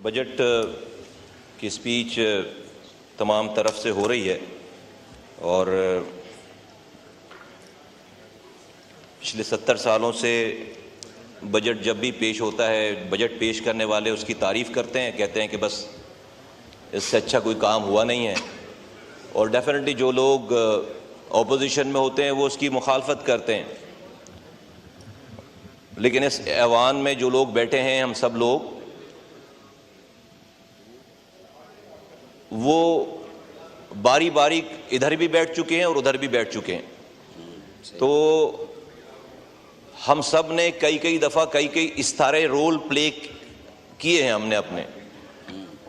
Budget की speech तमाम तरफ से हो रही है और पिछले 70 सालों से बजट जब भी पेश होता है, बजट पेश करने वाले उसकी तारीफ़ करते हैं, कहते हैं कि बस इससे अच्छा कोई काम हुआ नहीं है। और डेफिनेटली जो लोग ऑपोजिशन में होते हैं वो उसकी मुखालफत करते हैं, लेकिन इस ऐवान में जो लोग बैठे हैं, हम सब लोग, वो बारी बारी इधर भी बैठ चुके हैं और उधर भी बैठ चुके हैं। तो हम सब ने कई दफ़ा कई इस तरह रोल प्ले किए हैं हमने अपने,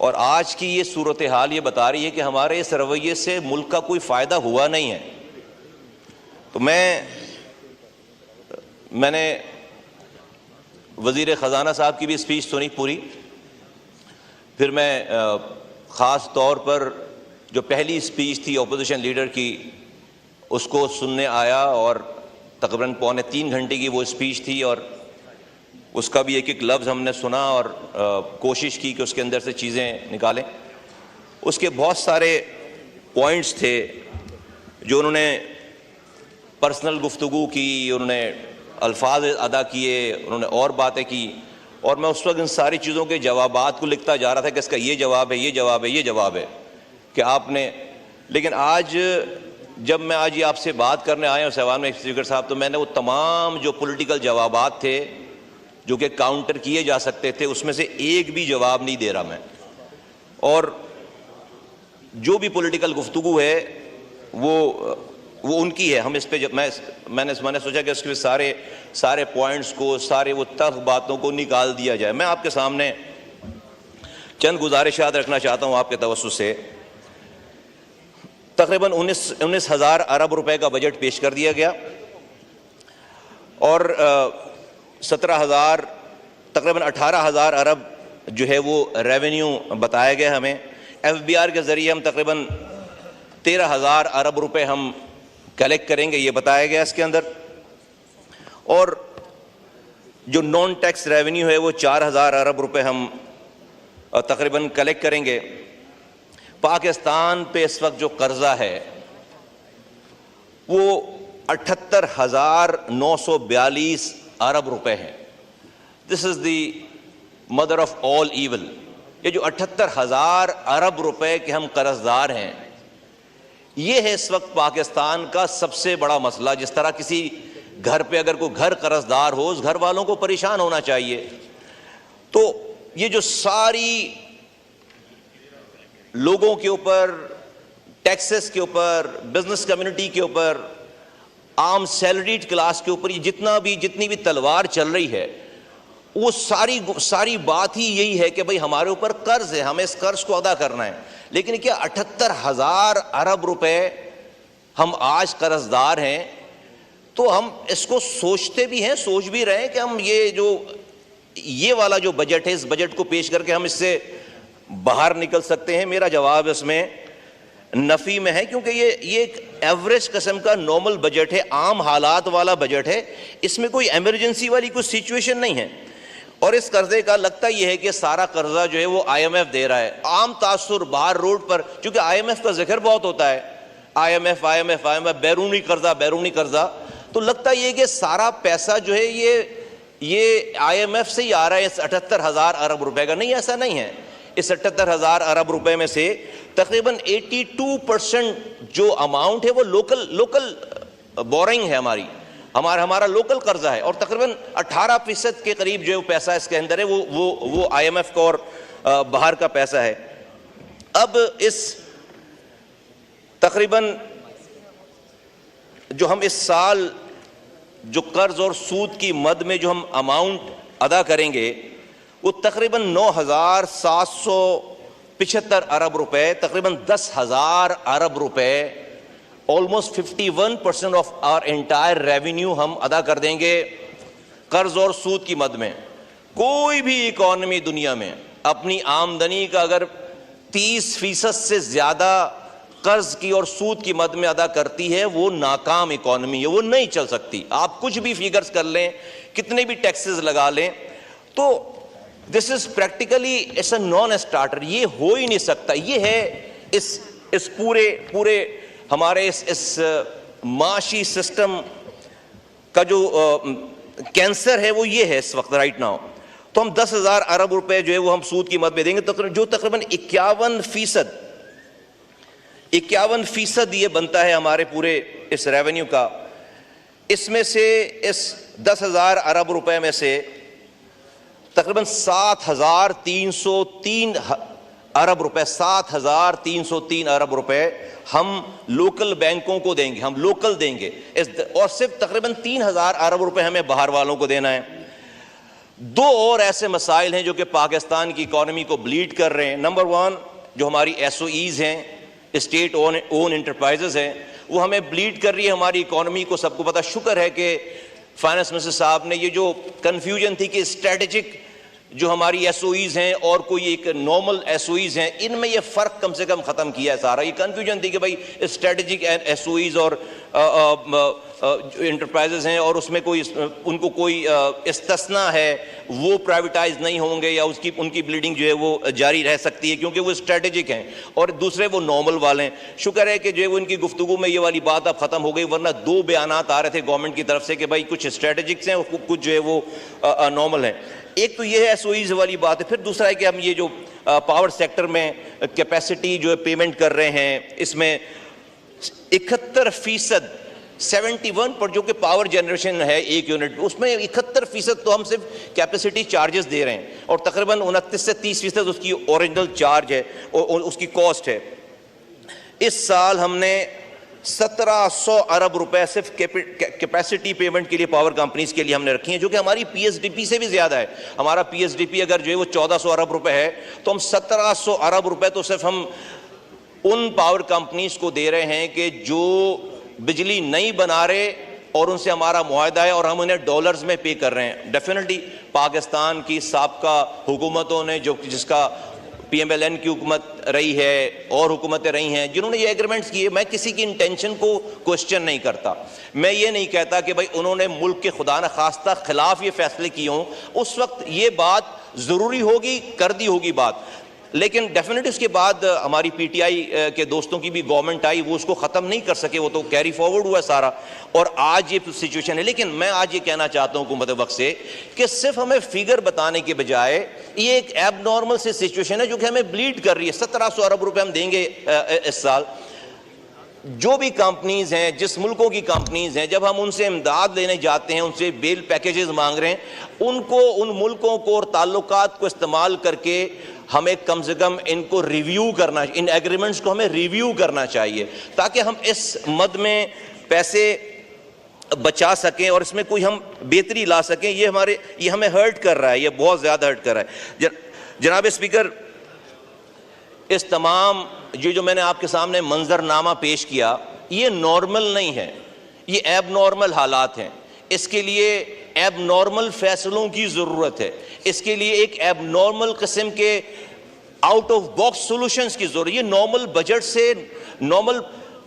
और आज की ये सूरत हाल ये बता रही है कि हमारे इस रवैये से मुल्क का कोई फ़ायदा हुआ नहीं है। तो मैंने वज़ीर ख़जाना साहब की भी स्पीच सुनी पूरी, फिर मैं ख़ास तौर पर जो पहली स्पीच थी अपोजिशन लीडर की उसको सुनने आया, और तकरीबन 2.25 घंटे की वो स्पीच थी और उसका भी एक लफ्ज़ हमने सुना और कोशिश की कि उसके अंदर से चीज़ें निकालें। उसके बहुत सारे पॉइंट्स थे जो उन्होंने पर्सनल गुफ्तगू की, उन्होंने अल्फाज अदा किए, उन्होंने और बातें की, और मैं उस वक्त इन सारी चीज़ों के जवाबात को लिखता जा रहा था कि इसका ये जवाब है, ये जवाब है, ये जवाब है कि आपने। लेकिन आज जब मैं आज ये आपसे बात करने आया हूँ सवाल में स्पीकर साहब, तो मैंने वो तमाम जो पॉलिटिकल जवाबात थे जो कि काउंटर किए जा सकते थे, उसमें से एक भी जवाब नहीं दे रहा मैं। और जो भी पॉलिटिकल गुफ्तगू है वो उनकी है। हम इस पे मैंने सोचा कि उसके सारे पॉइंट्स को, सारे वो तल्ख बातों को निकाल दिया जाए। मैं आपके सामने चंद गुजारिशात रखना चाहता हूँ आपके तवज्जुह से। तकरीबन 19,000 अरब रुपए का बजट पेश कर दिया गया और 17,000 तकरीबन 18,000 अरब जो है वो रेवेन्यू बताया गया हमें। FBR के ज़रिए हम तकरीबन 13,000 अरब रुपए हम कलेक्ट करेंगे, ये बताया गया इसके अंदर। और जो नॉन टैक्स रेवेन्यू है वो 4,000 अरब रुपए हम तकरीबन कलेक्ट करेंगे। पाकिस्तान पे इस वक्त जो कर्जा है वो 78,942 अरब रुपए है। This is the mother of all evil. ये जो 78,000 अरब रुपए के हम कर्जदार हैं, ये है इस वक्त पाकिस्तान का सबसे बड़ा मसला। जिस तरह किसी घर पे अगर कोई घर कर्जदार हो, उस घर वालों को परेशान होना चाहिए। तो ये जो सारी लोगों के ऊपर, टैक्सेस के ऊपर, बिजनेस कम्युनिटी के ऊपर, आम सैलरीड क्लास के ऊपर ये जितनी भी तलवार चल रही है, वो सारी बात ही यही है कि भाई हमारे ऊपर कर्ज है, हमें इस कर्ज को अदा करना है। लेकिन क्या 78,000 अरब रुपए हम आज कर्जदार हैं, तो हम इसको सोचते भी हैं, सोच भी रहे हैं कि हम ये वाला जो बजट है, इस बजट को पेश करके हम इससे बाहर निकल सकते हैं। मेरा जवाब इसमें नफ़ी में है, क्योंकि ये एक एवरेज किस्म का नॉर्मल बजट है, आम हालात वाला बजट है। इसमें कोई एमरजेंसी वाली कोई सिचुएशन नहीं है। और इस कर्जे का लगता यह है कि सारा कर्जा जो है वो IMF दे रहा है। आम तासुर बाहर रोड पर, क्योंकि IMF का जिक्र बहुत होता है, IMF बैरूनी कर्जा, तो लगता यह है कि सारा पैसा जो है ये IMF से ही आ रहा है, इस 78,000 अरब रुपए का। नहीं, ऐसा नहीं है। इस 78,000 अरब रुपए में से तकरीबन 82% जो अमाउंट है वो लोकल बोरिंग है, हमारा लोकल कर्जा है। और तकरीबन 18% के करीब जो पैसा इसके अंदर है वो IMF का और बाहर का पैसा है। अब इस तकरीबन जो हम इस साल जो कर्ज और सूद की मद में जो हम अमाउंट अदा करेंगे वो तकरीबन 9,775 अरब रुपए, तकरीबन 10,000 अरब रुपए, almost 51% of our entire revenue हम अदा कर देंगे कर्ज और सूद की मद में। कोई भी इकॉनमी दुनिया में अपनी आमदनी का अगर 30% से ज्यादा कर्ज की और सूद की मद में अदा करती है, वो नाकाम इकॉनमी है, वो नहीं चल सकती। आप कुछ भी फिगर्स कर लें, कितने भी टैक्सेस लगा लें, तो this is practically it's a non starter, ये हो ही नहीं सकता। ये है इस पूरे हमारे इस माशी सिस्टम का जो कैंसर है वो ये है इस वक्त राइट नाउ। तो हम 10,000 अरब रुपए जो है वो हम सूद की मद में देंगे, जो तकरीबन 51% ये बनता है हमारे पूरे इस रेवेन्यू का। इसमें से इस 10,000 अरब रुपए में से तकरीबन 7,303 अरब रुपए 7,303 अरब रुपए हम लोकल बैंकों को देंगे, हम लोकल देंगे और सिर्फ तकरीबन 3,000 अरब रुपए हमें बाहर वालों को देना है। दो और ऐसे मसाइल हैं जो कि पाकिस्तान की इकॉनमी को ब्लीड कर रहे हैं। नंबर वन, जो हमारी SOEs हैं, स्टेट ओन इंटरप्राइजेज हैं, वो हमें ब्लीड कर रही है हमारी इकॉनमी को। सबको पता, शुक्र है कि फाइनेंस मिनिस्टर साहब ने ये जो कन्फ्यूजन थी कि स्ट्रेटेजिक जो हमारी SOEs हैं और कोई एक नॉर्मल SOEs हैं, इनमें ये फ़र्क कम से कम ख़त्म किया है सारा। ये कन्फ्यूजन थी कि भाई स्ट्रेटेजिक SOEs और इंटरप्राइजेज हैं और उसमें कोई उनको कोई इस्तिस्ना है, वो प्राइवेटाइज नहीं होंगे या उनकी ब्लीडिंग जो है वो जारी रह सकती है क्योंकि वो स्ट्रेटेजिक हैं, और दूसरे वो नॉर्मल वाले हैं। शुक्र है कि जो है वो इनकी गुफ्तगू में ये वाली बात अब ख़त्म हो गई, वरना दो बयानात आ रहे थे गवर्नमेंट की तरफ से कि भाई कुछ स्ट्रेटेजिक्स हैं और कुछ जो है वो नॉर्मल हैं। एक तो ये है SOEs वाली बात है। फिर दूसरा है कि हम ये जो पावर सेक्टर में कैपेसिटी जो है पेमेंट कर रहे हैं, इसमें 71% 71 पर जो कि पावर जनरेशन है एक यूनिट, उसमें 71% तो हम सिर्फ कैपेसिटी चार्जेस दे रहे हैं और तकरीबन 29 से 30% उसकी ओरिजिनल चार्ज है और उसकी कॉस्ट है। इस साल हमने 1,700 अरब रुपए सिर्फ कैपेसिटी पेमेंट के लिए पावर कंपनीज के लिए हमने रखी है, जो कि हमारी PSDP से भी ज्यादा है। हमारा PSDP अगर जो है वो 1,400 अरब रुपए है, तो हम 1,700 अरब रुपए तो सिर्फ हम उन पावर कंपनीज को दे रहे हैं कि जो बिजली नहीं बना रहे और उनसे हमारा मुआहदा है और हम उन्हें डॉलर्स में पे कर रहे हैं। डेफिनेटली पाकिस्तान की साबका हुकूमतों ने जिसका PMLN की हुकूमत रही है और हुकूमतें रही हैं जिन्होंने ये एग्रीमेंट्स किए, मैं किसी की इंटेंशन को क्वेश्चन नहीं करता। मैं ये नहीं कहता कि भाई उन्होंने मुल्क के खुदा न खास्ता खिलाफ ये फैसले किए हों, उस वक्त ये बात ज़रूरी होगी, कर दी होगी बात, लेकिन डेफिनेटली उसके बाद हमारी PTI के दोस्तों की भी गवर्नमेंट आई, वो उसको ख़त्म नहीं कर सके, वो तो कैरी फॉरवर्ड हुआ सारा और आज ये सिचुएशन है। लेकिन मैं आज ये कहना चाहता हूँ हुकूमत वक्त से कि सिर्फ हमें फिगर बताने के बजाय ये एक एबनॉर्मल सी सिचुएशन है जो कि हमें ब्लीड कर रही है। 1,700 अरब रुपए हम देंगे इस साल। जो भी कंपनीज हैं, जिस मुल्कों की कंपनीज हैं, जब हम उनसे इमदाद लेने जाते हैं, उनसे बेल पैकेजेस मांग रहे हैं, उनको उन मुल्कों को और ताल्लुकात को इस्तेमाल करके हमें कम से कम इनको रिव्यू करना, इन एग्रीमेंट्स को हमें रिव्यू करना चाहिए ताकि हम इस मद में पैसे बचा सकें और इसमें कोई हम बेहतरी ला सकें। ये हमें हर्ट कर रहा है, ये बहुत ज़्यादा हर्ट कर रहा है। जनाब स्पीकर, इस तमाम जो मैंने आपके सामने मंजरनामा पेश किया, ये नॉर्मल नहीं है, ये एबनॉर्मल हालात हैं। इसके लिए एबनॉर्मल फैसलों की ज़रूरत है, इसके लिए एक एबनॉर्मल किस्म के आउट ऑफ बॉक्स सॉल्यूशंस की ज़रूरत है। ये नॉर्मल बजट से, नॉर्मल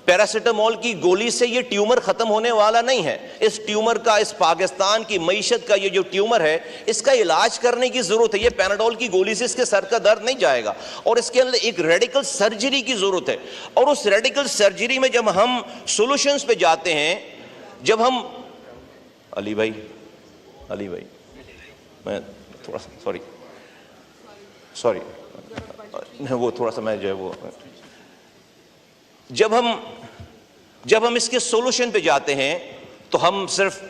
पैरासिटामोल की गोली से ये ट्यूमर ख़त्म होने वाला नहीं है। इस ट्यूमर का, इस पाकिस्तान की मईशत का ये जो ट्यूमर है, इसका इलाज करने की ज़रूरत है। ये पैनाडोल की गोली से इसके सर का दर्द नहीं जाएगा और इसके अंदर एक रेडिकल सर्जरी की ज़रूरत है। और उस रेडिकल सर्जरी में जब हम सॉल्यूशंस पे जाते हैं, जब हम अली भाई मैं थोड़ा सा सॉरी वो थोड़ा सा मैं जो है वो जब हम इसके सॉल्यूशन पे जाते हैं तो हम सिर्फ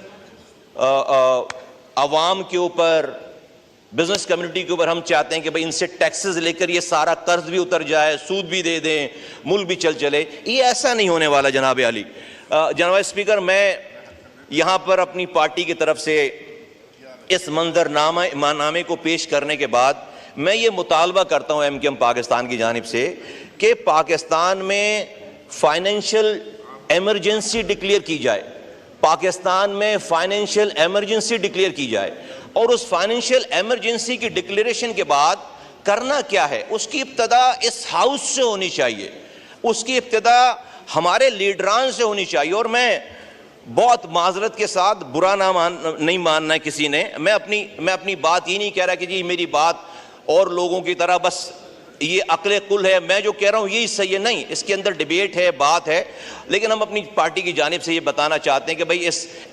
आवाम के ऊपर, बिजनेस कम्युनिटी के ऊपर हम चाहते हैं कि भाई इनसे टैक्सेस लेकर ये सारा कर्ज भी उतर जाए, सूद भी दे दें, मुल्क भी चले। ये ऐसा नहीं होने वाला जनाब अली। जनाब स्पीकर, मैं यहाँ पर अपनी पार्टी की तरफ से इस मंजरनामे को पेश करने के बाद मैं ये मुतालबा करता हूँ MKM पाकिस्तान की जानिब से कि पाकिस्तान में फाइनेंशियल एमरजेंसी डिक्लेयर की जाए, पाकिस्तान में फाइनेंशियल एमरजेंसी डिक्लेयर की जाए और उस फाइनेंशियल एमरजेंसी की डिक्लेरेशन के बाद करना क्या है, उसकी इब्तिदा इस हाउस से होनी चाहिए, उसकी इब्तिदा हमारे लीडरान से होनी चाहिए। और मैं बहुत माजरत के साथ, बुरा नहीं मानना है किसी ने। मैं अपनी बात ये नहीं कह रहा कि जी मेरी बात और लोगों की तरह बस ये अक्ल कुल है, मैं जो कह रहा हूँ यही सही है, नहीं, इसके अंदर डिबेट है, बात है। लेकिन हम अपनी पार्टी की जानिब से ये बताना चाहते हैं कि भाई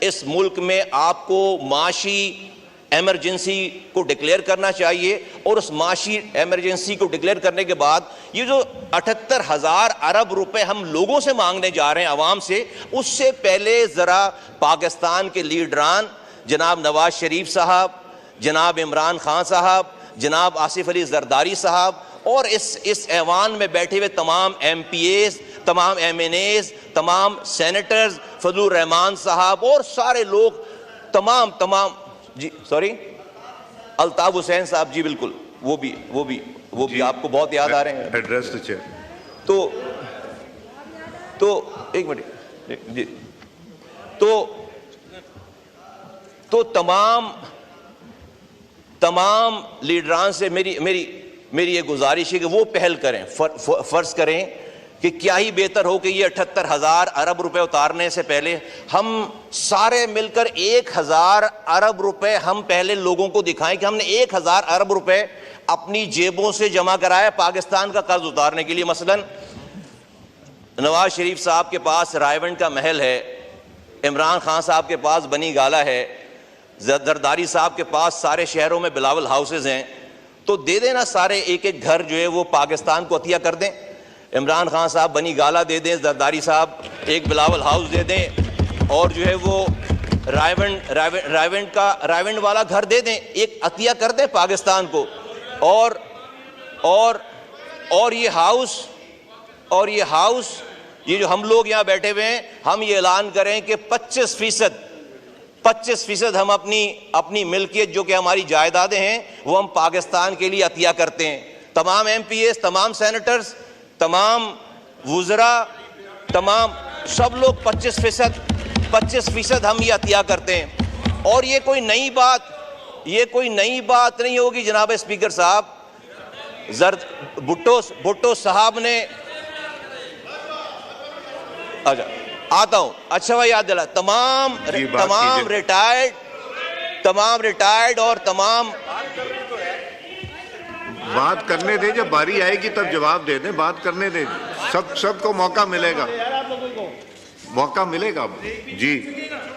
इस मुल्क में आपको माशी एमरजेंसी को डिक्लेयर करना चाहिए, और उस माशी एमरजेंसी को डिक्लेयर करने के बाद ये जो 78,000 अरब रुपए हम लोगों से मांगने जा रहे हैं, आवाम से, उससे पहले ज़रा पाकिस्तान के लीडरान जनाब नवाज शरीफ साहब, जनाब इमरान खान साहब, जनाब आसिफ अली जरदारी साहब और इस ऐवान में बैठे हुए तमाम MPAs, तमाम MNAs, तमाम सेनेटर्स, फजलुर रहमान साहब और सारे लोग, तमाम जी, सॉरी, अल्ताफ हुसैन साहब, जी बिल्कुल, वो भी आपको बहुत याद आ रहे हैं। Address the chair. तो एक मिनट जी, तो तमाम लीडरान से मेरी ये गुजारिश है कि वो पहल करें, फर्ज करें कि क्या ही बेहतर हो कि ये 78,000 अरब रुपए उतारने से पहले हम सारे मिलकर 1,000 अरब रुपए हम पहले लोगों को दिखाएं कि हमने 1,000 अरब रुपए अपनी जेबों से जमा कराया पाकिस्तान का कर्ज उतारने के लिए। मसलन नवाज शरीफ साहब के पास रायवंड का महल है, इमरान खान साहब के पास बनी गाला है, जरदारी साहब के पास सारे शहरों में बिलावल हाउसेज हैं, तो दे देना सारे एक एक घर जो है वो पाकिस्तान को अतिया कर दें। इमरान खान साहब बनी गाला दे दें, जरदारी साहब एक बिलावल हाउस दे दें, और जो है वो रायवंड वाला घर दे दें, एक अतिया कर दें पाकिस्तान को। और ये हाउस ये जो हम लोग यहाँ बैठे हुए हैं, हम ये ऐलान करें कि 25% हम अपनी मिल्कियत जो कि हमारी जायदादें हैं वो हम पाकिस्तान के लिए अतिया करते हैं। तमाम MPAs, तमाम सेनेटर्स, तमाम वुज़रा, तमाम सब लोग 25% हम ये अतिया करते हैं। और ये कोई नई बात नहीं होगी जनाब स्पीकर साहब। भुट्टो साहब ने, अच्छा आता हूं, अच्छा भाई याद दिला, तमाम रिटायर्ड और तमाम बात करने दे, जब बारी आएगी तब जवाब दे दें, बात करने दे, सबको मौका मिलेगा जी,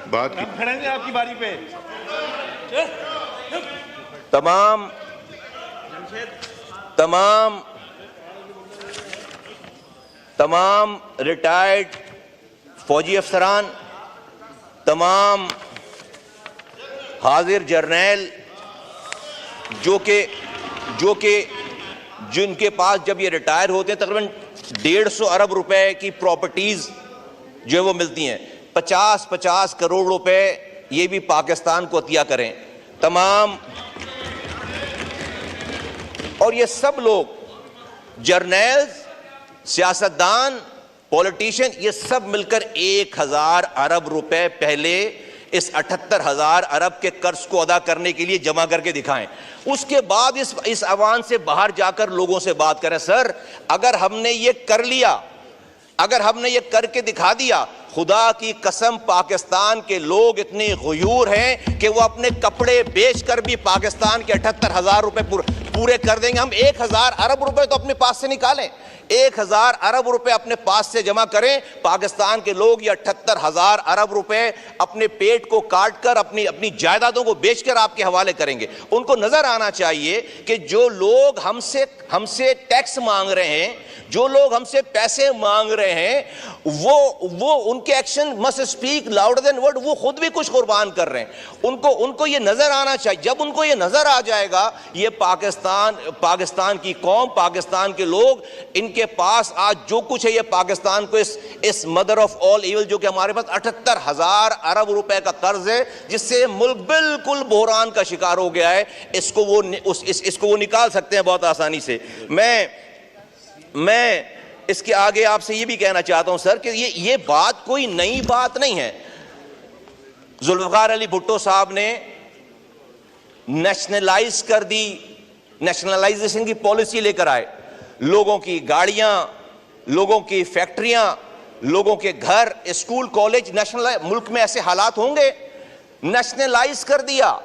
बात की खड़ेंगे आपकी बारी पे। तमाम रिटायर्ड फौजी अफसरान, तमाम हाजिर जर्नैल जिनके पास जब ये रिटायर होते हैं तकरीबन 150 अरब रुपए की प्रॉपर्टीज जो है वो मिलती हैं, 50 करोड़ रुपए ये भी पाकिस्तान को अतिया करें तमाम। और ये सब लोग, जर्नैल्स, सियासतदान, पॉलिटिशियन, ये सब मिलकर 1,000 अरब रुपए पहले इस 78,000 अरब के कर्ज को अदा करने के लिए जमा करके दिखाएं। उसके बाद इस आवाम से बाहर जाकर लोगों से बात करें, सर अगर हमने ये कर लिया, अगर हमने ये करके दिखा दिया, खुदा की कसम पाकिस्तान के लोग इतने गुयूर हैं कि वो अपने कपड़े बेचकर भी पाकिस्तान के 78,000 रुपए पूरे कर देंगे। हम 1,000 अरब रुपए तो अपने पास से निकालें, 1,000 अरब रुपए अपने पास से जमा करें। पाकिस्तान के लोग ये 78,000 अरब रुपए अपने पेट को काट कर अपनी जायदादों को बेचकर आपके हवाले करेंगे। उनको नजर आना चाहिए कि जो लोग हमसे टैक्स मांग रहे हैं, जो लोग हमसे पैसे मांग रहे हैं, वो उनके action must speak louder than word, वो खुद भी कुछ कुर्बान कर रहे हैं। उनको ये नजर आना चाहिए। जब उनको ये नजर आ जाएगा, ये पाकिस्तान की कौम, पाकिस्तान के लोग, इनके पास आज जो कुछ है, ये पाकिस्तान को इस मदर ऑफ ऑल इविल जो कि हमारे पास 78,000 अरब रुपए का कर्ज है, जिससे मुल्क बिल्कुल बहरान का शिकार हो गया है, इसको वो निकाल सकते हैं बहुत आसानी से। मैं इसके आगे आपसे ये भी कहना चाहता हूं सर कि ये बात कोई नई बात नहीं है। जुल्फ़िकार अली भुट्टो साहब ने नेशनलाइज कर दी, नेशनलाइजेशन की पॉलिसी लेकर आए। लोगों की गाड़ियां, लोगों की फैक्ट्रियां, लोगों के घर, स्कूल, कॉलेज नेशनल, मुल्क में ऐसे हालात होंगे? नेशनलाइज कर दिया,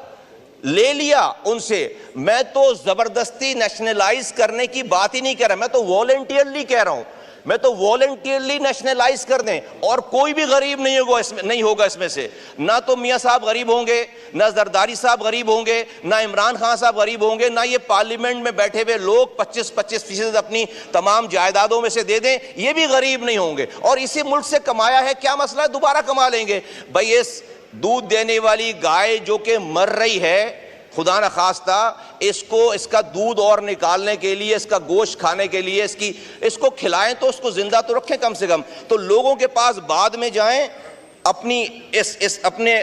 ले लिया उनसे। मैं तो जबरदस्ती नेशनलाइज करने की बात ही नहीं कर रहा, मैं तो वॉलंटियरली कह रहा हूं, मैं तो वॉलंटियरली नेशनलाइज कर दें और कोई भी गरीब नहीं होगा इसमें से। ना तो मियां साहब गरीब होंगे, ना जरदारी साहब गरीब होंगे, ना इमरान खान साहब गरीब होंगे, ना ये पार्लियामेंट में बैठे हुए लोग 25% अपनी तमाम जायदादों में से दे दें, ये भी गरीब नहीं होंगे। और इसी मुल्क से कमाया है, क्या मसला है, दोबारा कमा लेंगे। भाई इस दूध देने वाली गाय जो कि मर रही है, खुदा न खास्ता, इसको इसका दूध और निकालने के लिए, इसका गोश्त खाने के लिए इसको खिलाएं तो उसको जिंदा तो रखें कम से कम। तो लोगों के पास बाद में जाएं, अपनी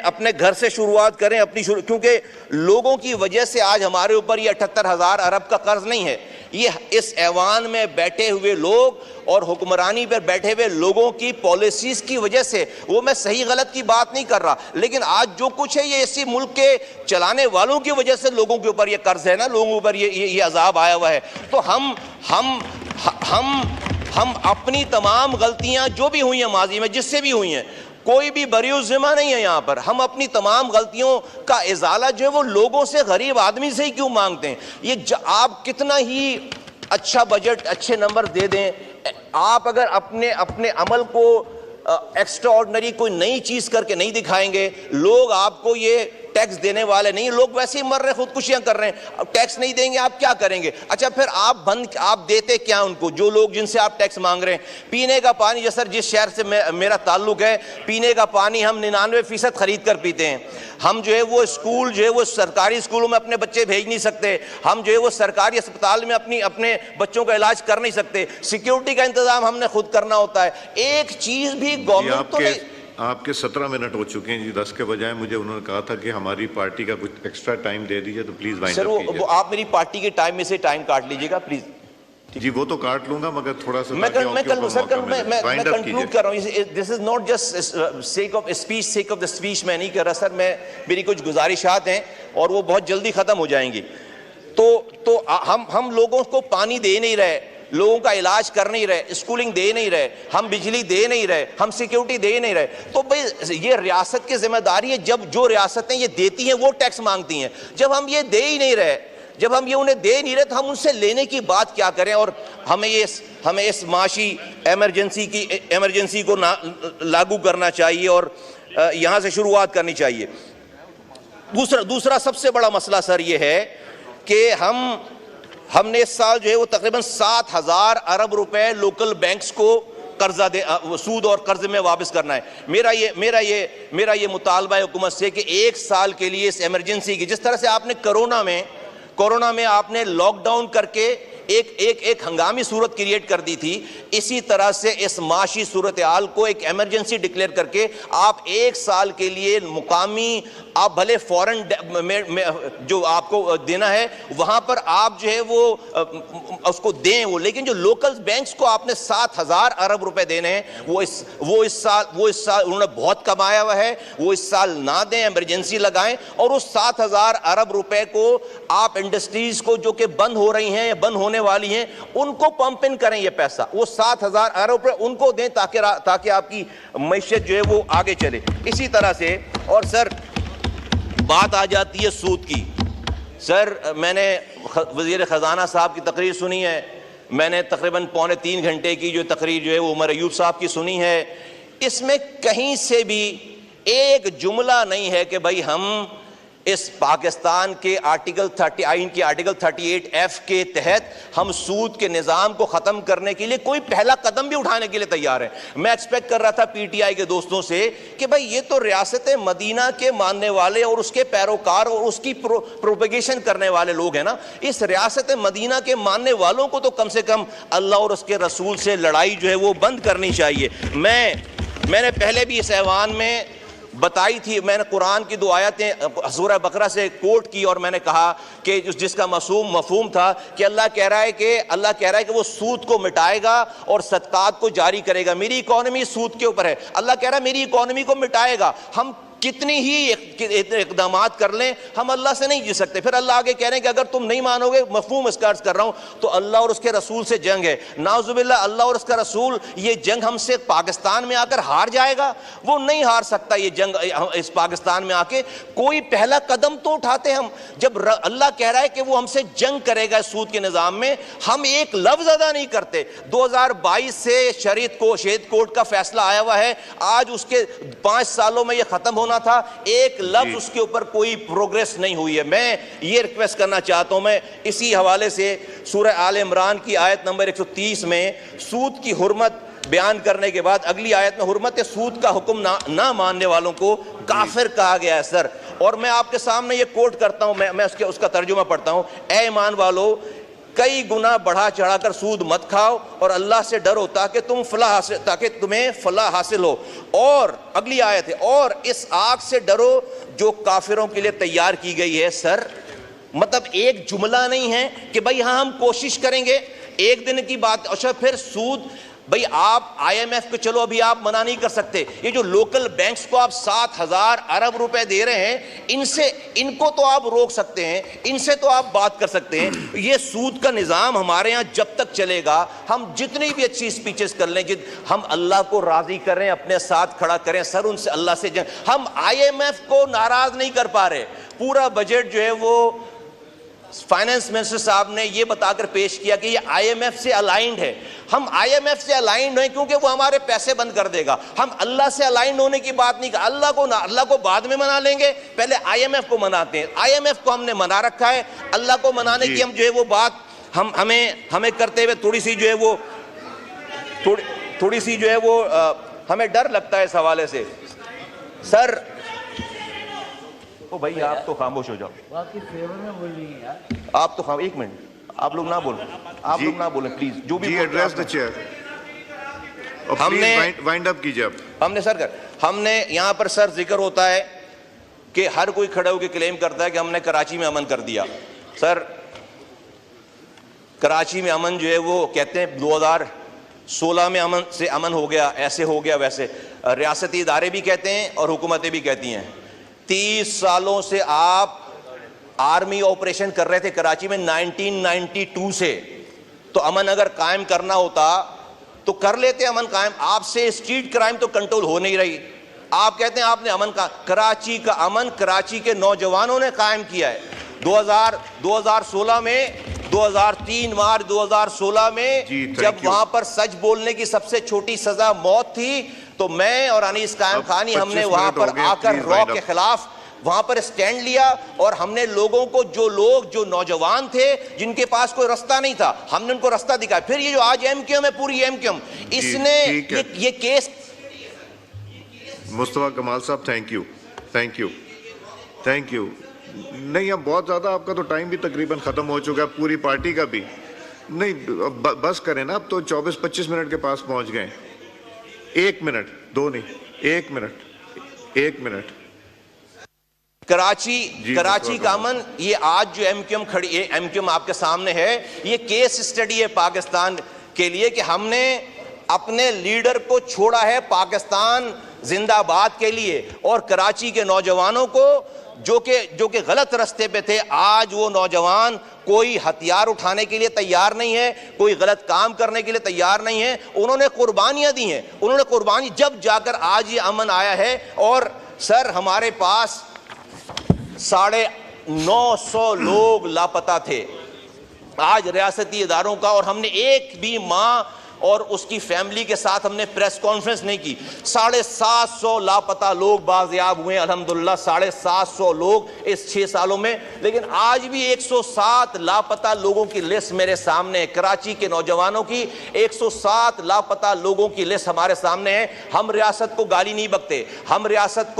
अपने घर से शुरुआत करें क्योंकि लोगों की वजह से आज हमारे ऊपर ये 78,000 अरब का कर्ज नहीं है, ये इस ऐवान में बैठे हुए लोग और हुक्मरानी पर बैठे हुए लोगों की पॉलिसीज की वजह से। वो मैं सही गलत की बात नहीं कर रहा, लेकिन आज जो कुछ है ये इसी मुल्क के चलाने वालों की वजह से लोगों के ऊपर ये कर्ज है ना, लोगों के ऊपर ये अजाब आया हुआ है। तो हम अपनी तमाम गलतियां जो भी हुई हैं माजी में, जिससे भी हुई हैं, कोई भी बरी ज़िम्मा नहीं है यहाँ पर। हम अपनी तमाम गलतियों का इजाला जो है वो लोगों से, गरीब आदमी से ही क्यों मांगते हैं? ये आप कितना ही अच्छा बजट, अच्छे नंबर दे दें, आप अगर अपने अमल को एक्स्ट्रा ऑर्डिनरी कोई नई चीज करके नहीं दिखाएंगे, लोग आपको ये टैक्स देने वाले नहीं, लोग वैसे ही मर रहे, खुदकुशियां कर रहे हैं। अब टैक्स नहीं देंगे आप क्या करेंगे? अच्छा फिर आप देते क्या उनको, जो लोग जिनसे आप टैक्स मांग रहे हैं? पीने का पानी, जैसे जिस शहर से मेरा ताल्लुक है, पीने का पानी हम 99% खरीद कर पीते हैं। हम जो है वो स्कूल जो है वो सरकारी स्कूलों में अपने बच्चे भेज नहीं सकते, हम जो है वो सरकारी अस्पताल में अपने बच्चों का इलाज कर नहीं सकते, सिक्योरिटी का इंतजाम हमने खुद करना होता है। एक चीज भी गवर्नमेंट तो नहीं। आपके 17 मिनट हो चुके हैं जी, 10 के बजाय मुझे उन्होंने कहा था कि हमारी पार्टी का कुछ एक्स्ट्रा टाइम दे दीजिए, तो प्लीज वाइंड अप कीजिए। वो आप मेरी पार्टी के टाइम में से टाइम काट लीजिएगा प्लीज। जी वो तो काट लूंगा, मगर थोड़ा सा मैं कंक्लूड कर रहा हूँ। This is not just sake of the speech मैं नहीं कर रहा सर, मेरी कुछ गुजारिशात हैं और वो बहुत जल्दी खत्म हो जाएंगी। तो हम लोगों को पानी दे नहीं रहे, लोगों का इलाज कर नहीं रहे, स्कूलिंग दे नहीं रहे, हम बिजली दे नहीं रहे, हम सिक्योरिटी दे नहीं रहे। तो भाई ये रियासत की जिम्मेदारी है, जब जो रियासतें ये देती हैं वो टैक्स मांगती हैं। जब हम ये दे ही नहीं रहे, जब हम ये उन्हें दे नहीं रहे, तो हम उनसे लेने की बात क्या करें? और हमें इस माशी इमरजेंसी को लागू करना चाहिए और यहाँ से शुरुआत करनी चाहिए। दूसरा सबसे बड़ा मसला सर ये है कि हमने इस साल जो है वो तकरीबन 7,000 अरब रुपए लोकल बैंक्स को कर्जा सूद और कर्ज में वापस करना है। मेरा ये मुतालबा है हुकूमत से कि एक साल के लिए इस इमरजेंसी की, जिस तरह से आपने कोरोना में आपने लॉकडाउन करके एक हंगामी सूरत क्रिएट कर दी थी, इसी तरह से इस माशी सूरत हाल को एक इमरजेंसी डिक्लेयर करके आप एक साल के लिए मुकामी, आप भले फॉरेन में जो आपको देना है वहां पर आप जो है वो उसको दें वो, लेकिन जो लोकल बैंक्स को आपने 7,000 अरब रुपए देने हैं वो इस साल उन्होंने बहुत कमाया हुआ है, वो इस साल ना दें, इमरजेंसी लगाएं और उस 7,000 अरब रुपए को आप इंडस्ट्रीज को जो कि बंद हो रही हैं या बंद होने वाली हैं उनको पंप इन करें। ये पैसा वो 7,000 अरब रुपए उनको दें ताकि आपकी मैशत जो है वो आगे चले। इसी तरह से, और सर बात आ जाती है सूद की। सर मैंने वजीर खजाना साहब की तकरीर सुनी है, मैंने तकरीबन 2.25 घंटे की जो तकरीर जो है वो उमर अयूब साहब की सुनी है। इसमें कहीं से भी एक जुमला नहीं है कि भाई हम इस पाकिस्तान के आर्टिकल 38F के तहत हम सूद के निज़ाम को ख़त्म करने के लिए कोई पहला कदम भी उठाने के लिए तैयार है। मैं एक्सपेक्ट कर रहा था PTI के दोस्तों से कि भाई ये तो रियासत मदीना के मानने वाले और उसके पैरोकार और उसकी प्रोपेगेशन करने वाले लोग हैं ना, इस रियासत मदीना के मानने वालों को तो कम से कम अल्लाह और उसके रसूल से लड़ाई जो है वो बंद करनी चाहिए। मैंने पहले भी इस ऐवान में बताई थी, मैंने कुरान की 2 आयतें सूरह बकरा से कोट की और मैंने कहा कि जिसका मफहूम था कि अल्लाह कह रहा है कि वो सूद को मिटाएगा और सदकात को जारी करेगा। मेरी इकॉनमी सूद के ऊपर है, अल्लाह कह रहा है मेरी इकॉनमी को मिटाएगा। हम कितनी ही इकदामात कर लें, हम अल्लाह से नहीं जी सकते। फिर अल्लाह आगे कह रहे हैं कि अगर तुम नहीं मानोगे, मफहूम इसका अर्ज कर रहा हूं, तो अल्लाह और उसके रसूल से जंग है। नाउजुबिल्लाह, अल्लाह और उसका रसूल ये जंग हमसे पाकिस्तान में आकर हार जाएगा? वो नहीं हार सकता ये जंग इस पाकिस्तान में आके। कोई पहला कदम तो उठाते हम। जब अल्लाह कह रहा है कि वो हमसे जंग करेगा सूद के निजाम में, हम एक लफ्ज अदा नहीं करते। 2022 से शरीयत कोर्ट का फैसला आया हुआ है, आज उसके 5 सालों में ये खत्म होना था, एक लफ्ज उसके ऊपर कोई प्रोग्रेस नहीं हुई है। मैं ये रिक्वेस्ट करना चाहता हूं, मैं इसी हवाले से सूरह आल इमरान की आयत नंबर 130 में सूद की हुर्मत बयान करने के बाद अगली आयत में हुर्मत सूद का हुक्म ना मानने वालों को काफिर कहा गया है सर। और मैं आपके सामने ये कोट करता हूं, मैं उसका तर्जुमा पढ़ता हूं। ए ईमान वालों, कई गुना बढ़ा चढ़ाकर सूद मत खाओ और अल्लाह से डरो ताकि तुम्हें फलाह हासिल हो। और अगली आयत है, और इस आग से डरो जो काफिरों के लिए तैयार की गई है। सर मतलब एक जुमला नहीं है कि भाई हाँ हम कोशिश करेंगे, एक दिन की बात। अच्छा फिर सूद, भाई आप IMF को चलो अभी आप मना नहीं कर सकते, ये जो लोकल बैंक्स को आप 7,000 अरब रुपए दे रहे हैं, इनको तो आप रोक सकते हैं, इनसे तो आप बात कर सकते हैं। ये सूद का निज़ाम हमारे यहाँ जब तक चलेगा, हम जितनी भी अच्छी स्पीचेस कर लें, हम अल्लाह को राजी करें, अपने साथ खड़ा करें, सर उनसे अल्लाह से हम IMF को नाराज नहीं कर पा रहे। पूरा बजट जो है वो फाइनेंस मिनिस्टर साहब ने ये बताकर पेश किया कि ये IMF से अलाइंड है। हम IMF से अलाइंड हैं क्योंकि वो हमारे पैसे बंद कर देगा। हम अल्लाह से अलाइंड होने की बात नहीं कर, अल्लाह को बाद में मना लेंगे, पहले IMF को मनाते हैं। IMF को हमने मना रखा है, अल्लाह को मनाने की हम जो है वो बात हमें करते हुए थोड़ी सी जो है वो हमें डर लगता है इस हवाले से। सर ओ भाई आप तो खामोश हो जाओ, आपकी फेवर में बोल रही है यार। आप तो एक मिनट, आप लोग ना बोलें, आप लोग ना बोलें प्लीज। जो भी एड्रेस द चेयर, हमने वाइंड अप कीजिए। हमने यहाँ पर सर जिक्र होता है कि हर कोई खड़े होकर क्लेम करता है कि हमने कराची में अमन कर दिया। सर कराची में अमन जो है वो कहते हैं 2016 में अमन हो गया, ऐसे हो गया वैसे। रियासती इदारे भी कहते हैं और हुकूमतें भी कहती हैं। 30 सालों से आप आर्मी ऑपरेशन कर रहे थे कराची में 1992 से, तो अमन अगर कायम करना होता तो कर लेते अमन कायम। आपसे स्ट्रीट क्राइम तो कंट्रोल हो नहीं रही, आप कहते हैं आपने अमन का, कराची का अमन कराची के नौजवानों ने कायम किया है। 2016 में 2003 मार्च 2016 में जब वहां पर सच बोलने की सबसे छोटी सजा मौत थी, तो मैं और अनीस कायम खानी हमने वहां पर आकर रॉ के खिलाफ वहां पर स्टैंड लिया और हमने लोगों को, जो नौजवान थे जिनके पास कोई रास्ता नहीं था, हमने उनको रास्ता दिखाया। फिर ये जो आज MQM है, पूरी MQM, इसने ये केस। मुस्तफा कमाल साहब, थैंक यू। नहीं, अब बहुत ज्यादा आपका तो टाइम भी तकरीबन खत्म हो चुका है, पूरी पार्टी का भी नहीं। बस करें ना, अब तो 24-25 मिनट के पास पहुंच गए। 1 मिनट, 2 नहीं, 1 मिनट। कराची का अमन, ये आज जो MQM खड़ी है, MQM आपके सामने है, ये केस स्टडी है पाकिस्तान के लिए कि हमने अपने लीडर को छोड़ा है पाकिस्तान जिंदाबाद के लिए, और कराची के नौजवानों को जो कि गलत रास्ते पे थे, आज वो नौजवान कोई हथियार उठाने के लिए तैयार नहीं है, कोई गलत काम करने के लिए तैयार नहीं है। उन्होंने कुर्बानियां दी हैं, उन्होंने कुर्बानी जब जाकर आज ये अमन आया है। और सर हमारे पास 950 लोग लापता थे आज रियासती इदारों का, और हमने एक भी माँ और उसकी फैमिली के साथ हमने प्रेस कॉन्फ्रेंस नहीं की। 750 लापता लोग बाजियाब हुए अल्हम्दुलिल्लाह, 750 लोग इस 6 सालों में। लेकिन आज भी 107 लापता लोगों की लिस्ट मेरे सामने है, कराची के नौजवानों की 107 लापता लोगों की लिस्ट हमारे सामने है। हम रियासत को गाली नहीं बकते, हम रियासत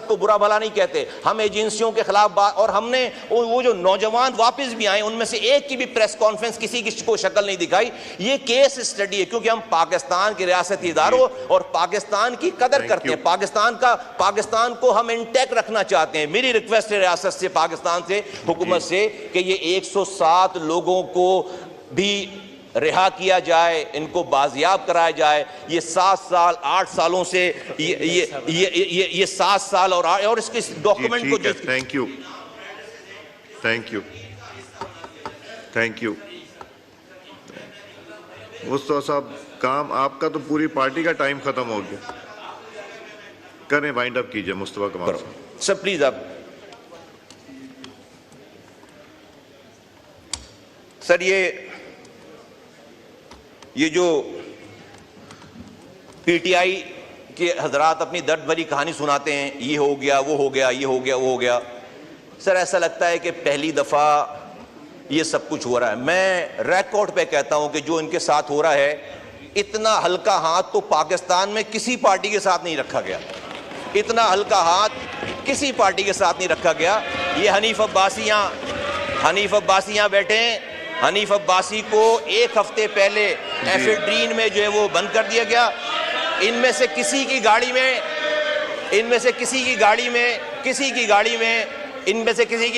को बुरा भला नहीं कहते, हम एजेंसियों के खिलाफ बात। और हमने वो जो नौजवान वापस भी आए, उनमें से एक की भी प्रेस कॉन्फ्रेंस किसी को शक्ल नहीं दिखाई। ये केस स्टडी है क्योंकि हम पाकिस्तान के रियासती इदारों और पाकिस्तान की कदर करते हैं, पाकिस्तान को हम इंटैक्ट रखना चाहते हैं। मेरी रिक्वेस्ट है रियासत से, पाकिस्तान से, हुकूमत से, कि ये 107 लोगों को भी रिहा किया जाए, इनको बाजियाब कराया जाए। ये 7 साल 8 सालों से ये 7 साल और इसके डॉक्यूमेंट को जो thank you thank you thank you Mustafa साहब, काम आपका तो पूरी पार्टी का टाइम खत्म हो गया। करें, वाइंड अप कीजिए मुस्तफा कमाल साहब। सर प्लीज आप सर ये जो पीटीआई के हजरात अपनी दर्द भरी कहानी सुनाते हैं, ये हो गया वो हो गया, ये हो गया वो हो गया, सर ऐसा लगता है कि पहली दफा ये सब कुछ हो रहा है। मैं रिकॉर्ड पे कहता हूं कि जो इनके साथ हो रहा है, इतना हल्का हाथ तो पाकिस्तान में किसी पार्टी के साथ नहीं रखा गया। इतना हल्का हाथ किसी पार्टी के साथ नहीं रखा गया। ये हनीफ अब्बासी यहाँ बैठे हैं। हनीफ अब्बासी को 1 हफ्ते पहले एफेड्रीन में जो है वो बंद कर दिया गया। इनमें से किसी की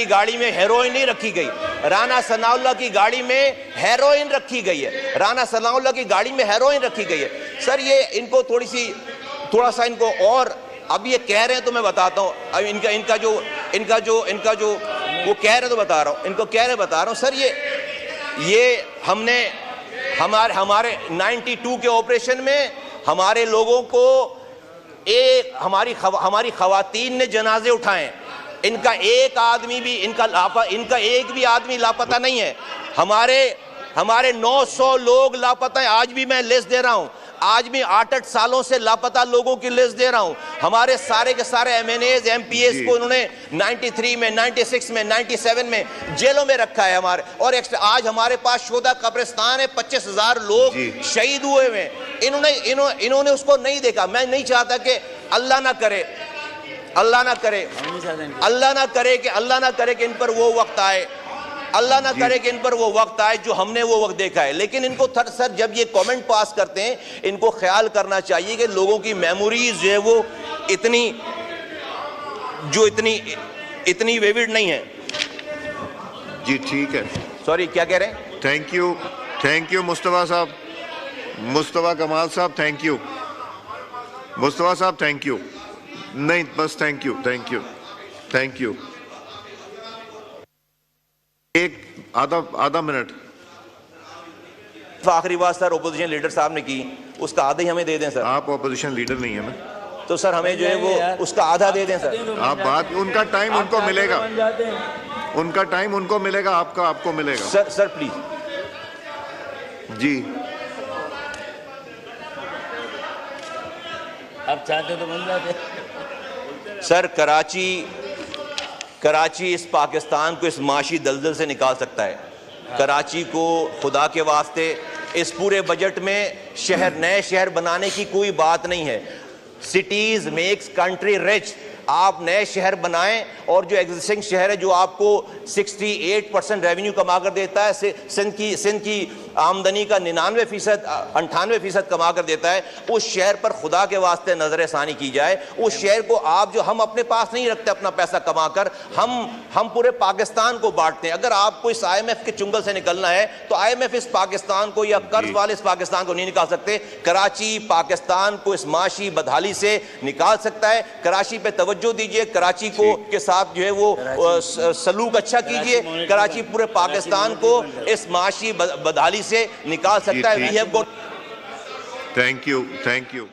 गाड़ी में हेरोइन नहीं रखी गई। राना सनाउल्लाह की गाड़ी में हेरोइन रखी गई है। राना सनाउल्लाह की गाड़ी में हेरोइन रखी गई है। सर ये इनको थोड़ा सा इनको, और अब ये कह रहे हैं तो मैं बताता हूँ। अब इनका जो वो कह रहे हैं तो बता रहा हूँ सर, ये हमने हमारे 92 के ऑपरेशन में हमारे लोगों को हमारी खवातीन ने जनाजे उठाए। इनका एक एक भी आदमी लापता नहीं है। हमारे 900 लोग लापता है। आज भी मैं लिस्ट दे रहा हूं। आज भी 8 सालों से लापता लोगों की लिस्ट दे रहा हूं। हमारे सारे के सारे एमएनएज एमपीएस को उन्होंने 93 में 96 में 97 में जेलों में रखा है हमारे। और आज हमारे पास शोधा कब्रिस्तान है, 25,000 लोग शहीद हुए हैं। इन्होंने उसको नहीं देखा। मैं नहीं चाहता कि अल्लाह ना करे कि इन पर वो वक्त आए। अल्लाह ना करे कि इन पर वो वक्त आए जो हमने वो वक्त देखा है। लेकिन इनको सर जब ये कमेंट पास करते हैं, इनको ख्याल करना चाहिए कि लोगों की मेमोरीज जो है वो इतनी विविड नहीं है। जी ठीक है, सॉरी क्या कह रहे हैं? थैंक यू मुस्तफा साहब, मुस्तफा कमाल साहब, थैंक यू मुस्तफा साहब, थैंक यू। नहीं बस थैंक यू। एक आधा मिनट। आखिरी बात सर ओपोजिशन लीडर साहब ने की, उसका आधा ही हमें दे दें सर। आप ओपोजिशन लीडर नहीं है ना, तो सर हमें जो है वो उसका आधा दे दें सर। आप बात, उनका टाइम उनको मिलेगा, आपको मिलेगा। सर प्लीज जी। आप चाहते तो बन जाते। सर कराची इस पाकिस्तान को इस माशी दलदल से निकाल सकता है। कराची को खुदा के वास्ते इस पूरे बजट में नए शहर बनाने की कोई बात नहीं है। Cities makes country rich. आप नए शहर बनाएं, और जो एग्जिस्टिंग शहर है जो आपको 68% रेवेन्यू कमा कर देता है, सिंध की आमदनी का 98% कमा कर देता है, उस शहर पर खुदा के वास्ते नजरसानी की जाए। उस शहर को आप जो हम अपने पास नहीं रखते अपना पैसा कमा कर, हम पूरे पाकिस्तान को बांटते हैं। अगर आपको इस IMF के चुंगल से निकलना है तो IMF इस पाकिस्तान को या कर्ज वाले इस पाकिस्तान को नहीं निकाल सकते। कराची पाकिस्तान को इस माशी बदहाली से निकाल सकता है। कराची पे तवज्जो दीजिए, कराची को के साथ जो है वो सलूक अच्छा कीजिए। कराची पूरे पाकिस्तान को इस माशी बदहाली से निकाल सकता है। We have got. Thank you.